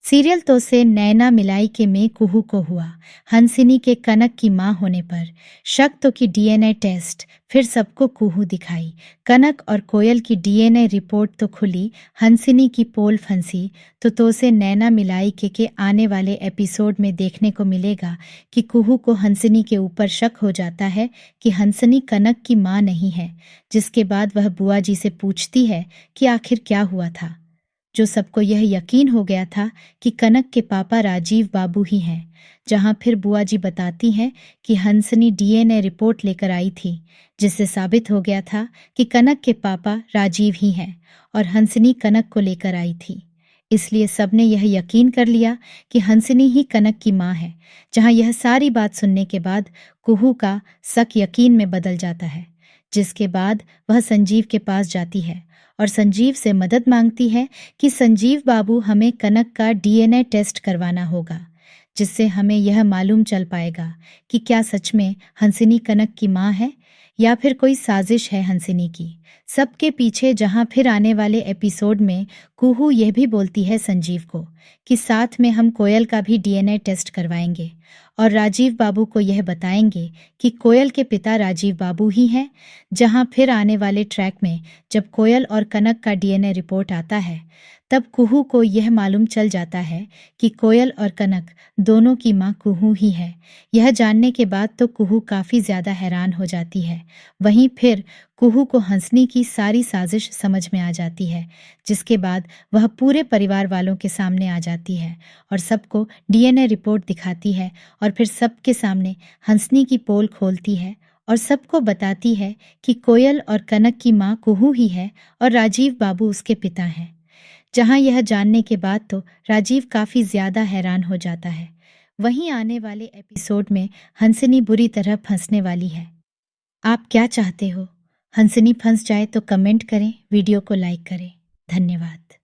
Serial तो से नैना मिलाई के में कुहू को हुआ। हंसिनी के कनक की मां होने पर शक तो की डीएनए टेस्ट, फिर सबको कुहू दिखाई। कनक और कोयल की डीएनए रिपोर्ट तो खुली, हंसिनी की पोल फंसी। तो से नैना मिलाई के आने वाले एपिसोड में देखने को मिलेगा कि कुहू को हंसिनी के ऊपर शक हो जाता है कि हंसिनी कनक की मां नहीं है, जिसके बाद वह बुआ जी से पूछती है कि आखिर क्या हुआ था। जो सबको यह यकीन हो गया था कि कनक के पापा राजीव बाबू ही हैं, जहां फिर बुआ जी बताती हैं कि हंसनी डीएनए रिपोर्ट लेकर आई थी, जिससे साबित हो गया था कि कनक के पापा राजीव ही हैं और हंसनी कनक को लेकर आई थी। इसलिए सबने यह यकीन कर लिया कि हंसनी ही कनक की मां है। जहां यह सारी बात सुनने के बाद कुहू का शक यकीन में बदल जाता है, जिसके बाद वह संजीव के पास जाती है और संजीव से मदद मांगती है कि संजीव बाबू, हमें कनक का डीएनए टेस्ट करवाना होगा, जिससे हमें यह मालूम चल पाएगा कि क्या सच में हंसिनी कनक की मां है या फिर कोई साजिश है हंसिनी की। सबके पीछे जहां फिर आने वाले एपिसोड में कुहू यह भी बोलती है संजीव को कि साथ में हम कोयल का भी डीएनए टेस्ट करवाएंगे और राजीव बाबू को यह बताएंगे कि कोयल के पिता राजीव बाबू ही हैं। जहां फिर आने वाले ट्रैक में जब कोयल और कनक का डीएनए रिपोर्ट आता है, तब कुहू को यह मालूम चल जाता है कि कोयल और कनक दोनों की मां कुहू ही है। यह जानने के बाद तो कुहू काफी ज्यादा हैरान हो जाती है। वहीं फिर कुहू को हंसनी की सारी साजिश समझ में आ जाती है, जिसके बाद वह पूरे परिवार वालों के सामने आ जाती है और सबको डीएनए रिपोर्ट दिखाती है और फिर सबके सामने हंसनी की पोल खोलती है और सबको बताती है कि कोयल और कनक की मां कुहू ही है और राजीव बाबू उसके पिता हैं। जहां यह जानने के बाद तो राजीव काफी ज्यादा हैरान हो जाता है। वहीं आने वाले एपिसोड में हंसिनी बुरी तरह फंसने वाली है। आप क्या चाहते हो? हंसिनी फंस जाए तो कमेंट करें, वीडियो को लाइक करें। धन्यवाद।